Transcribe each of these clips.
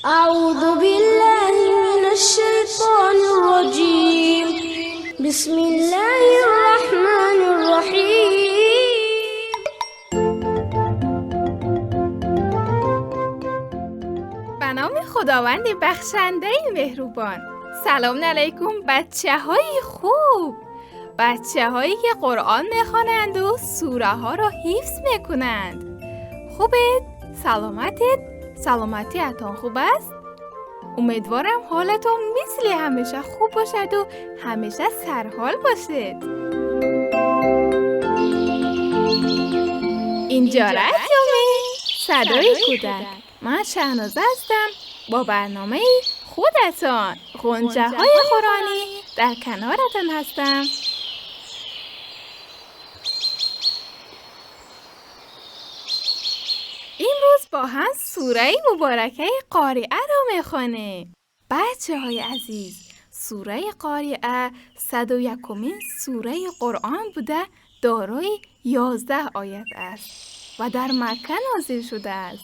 أعوذ بالله من الشيطان الرجيم. بسم الله الرحمن الرحیم. به نام خداوند بخشنده مهربان. سلام علیکم بچه های خوب، بچه هایی که قرآن میخوانند و سوره ها را حفظ میکنند. خوبت؟ سلامتیتان خوب است؟ امیدوارم حالتون مثل همیشه خوب باشد و همیشه سرحال باشید. اینجا رادیومی صدای کودک. من شهنازه هستم با برنامه خودتان. غنچه های قرآنی در کنارتان هستم. امروز با هم سوره مبارکه قاریعه را میخوانیم. بچه های عزیز، سوره قاریعه 101مین سوره قرآن بوده، دارای 11 آیت است و در مکه نازل شده است.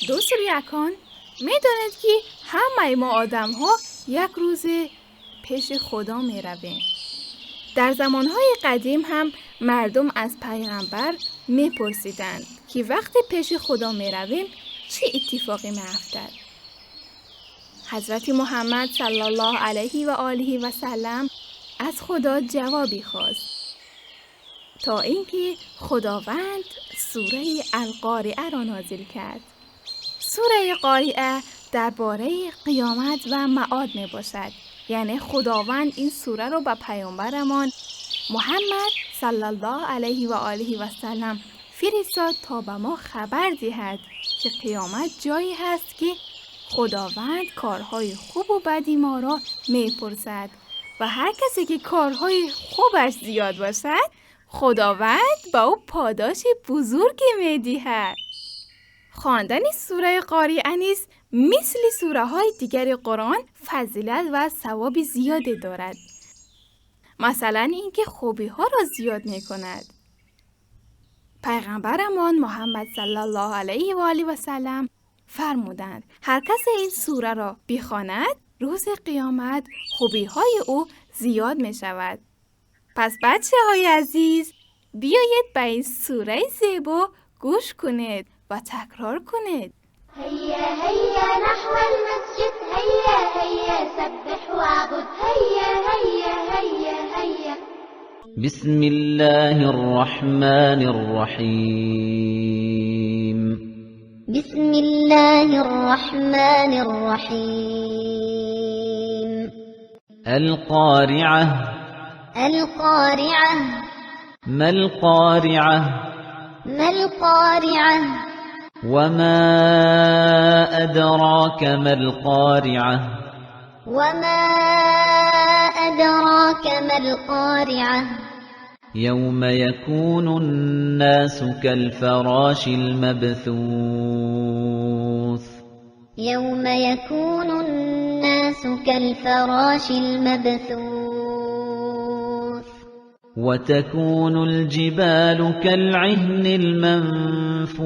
دوست یکان، میدانید که همه ما آدم ها یک روز پیش خدا می رویم. در زمانهای قدیم هم مردم از پیغمبر می پرسیدند که وقتی پیش خدا می رویم چه اتفاقی می افتد؟ حضرت محمد صلی الله علیه و آله و سلم از خدا جوابی خواست تا اینکه خداوند سوره القاریعه را نازل کرد. سوره قاریعه درباره قیامت و معاد می باشد. یعنی خداوند این سوره رو به پیامبرمان محمد صلی الله علیه و آله و سلم فرستاد تا به ما خبر دهد که قیامت جایی هست که خداوند کارهای خوب و بدی ما را میپرسد و هر کسی که کارهای خوبش زیاد باشد خداوند به او پاداش بزرگی میدهد. خواندن سوره قاریعه نیز مثل سوره های دیگر قرآن فضیلت و ثواب زیادی دارد. مثلا اینکه خوبی ها را زیاد می کند. پیغمبرمان محمد صلی الله علیه و آله و سلم فرمودند هر کس این سوره را بخواند روز قیامت خوبی های او زیاد می شود. پس بچه های عزیز، بیایید به این سوره زیبا گوش کنید و تکرار کنید. هيا هيا نحو المسجد، هيا هيا سبح واعبد، هيا هيا هيا هيا. بسم الله الرحمن الرحيم. بسم الله الرحمن الرحيم. القارعة. القارعة. ما القارعة؟ ما القارعة؟ وما أدراك ما القارعة؟ وما أدراك ما القارعة؟ يوم يكون الناس كالفراش المبثوث. يوم يكون الناس كالفراش المبثوث. وتكون الجبال كالعهن المنفوش.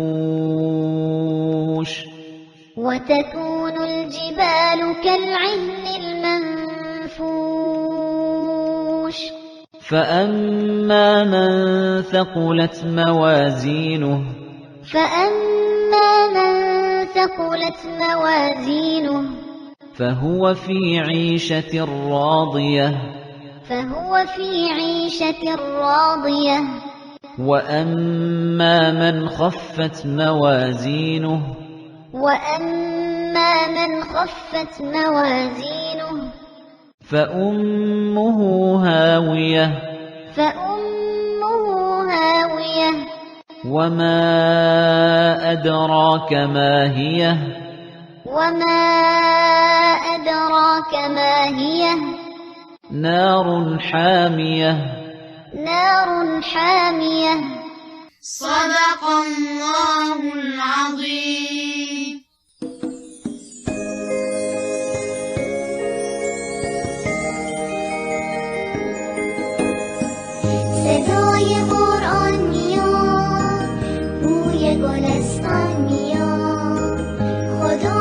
وتكون الجبال كالعهن المنفوش. فأما من ثقلت موازينه. فأما من ثقلت موازينه. فهو في عيشة راضية. فهو في عيشة راضية. وأما من خفت موازينه. وأما من خفت موازينه. فأمه هاوية. فأمه هاوية. وما أدراك ما هي. وما أدراك ما هي. نار حامية. نار حامية. صدق الله العظيم. صدای قرآن میاد، بوی گلستان میاد، خدا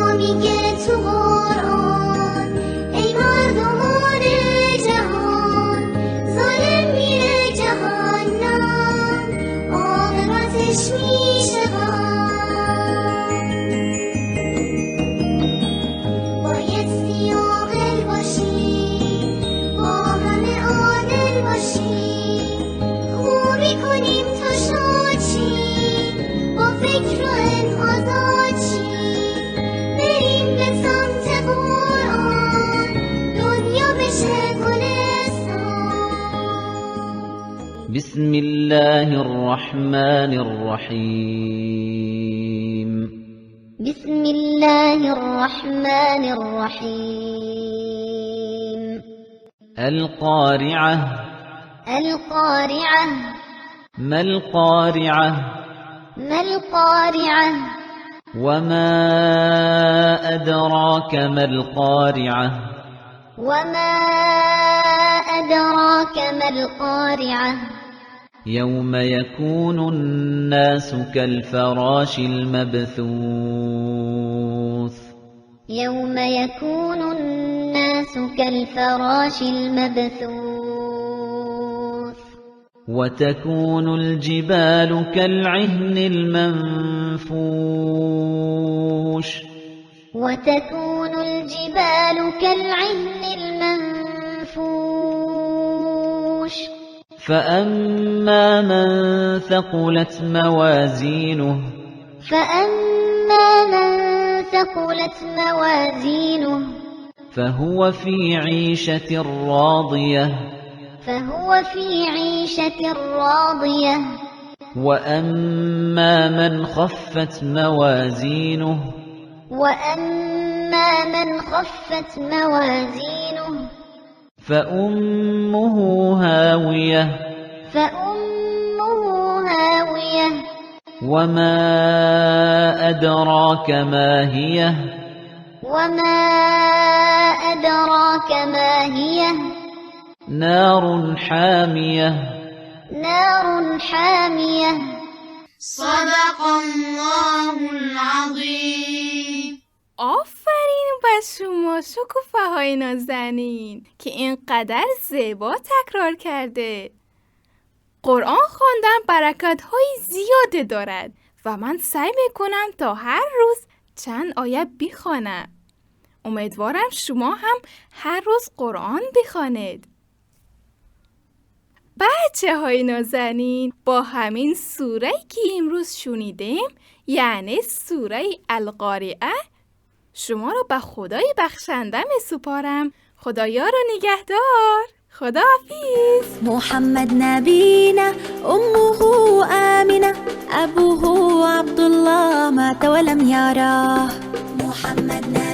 خوش میشه باید سیاقل باشی با همه عادل باشی خوبی کنیم تا شاد شی با فکر و علم آزاد شی بریم به سمت قرآن دنیا بشه گلستان. بسم الله الرحمن الرحيم بسم الله الرحمن الرحيم القارعة القارعة ما القارعة ما القارعة وما أدراك ما القارعة وما أدراك ما القارعة يوم يكون الناس كالفراش المبثوث يوم يكون الناس كالفراش المبثوث وتكون الجبال كالعهن المنفوش وتكون الجبال كالعهن المنفوش فأما من ثقلت موازينه فأما من ثقلت موازينه فهو في عيشة راضية فهو في عيشة راضية وأما من خفت موازينه وأما من خفت موازينه فأمه هاوية فأمه هاوية وما أدراك ما هي وما أدراك ما هي نار حامية نار حامية. صدق الله العظیم. آفرین بر شما شکوفه های نازنین که اینقدر زیبا تکرار کرده. قرآن خواندن برکت های زیاده دارد و من سعی میکنم تا هر روز چند آیه بخوانم. امیدوارم شما هم هر روز قرآن بخوانید. بچه های نازنین، با همین سوره که امروز شنیدیم، یعنی سوره القارعه، شما رو به خدای بخشنده می سپارم. خدایا رو نگهدار. خداحافظ. محمد نبينا أمه آمنة أبوه عبد الله مات ولم يراه. محمد نبينا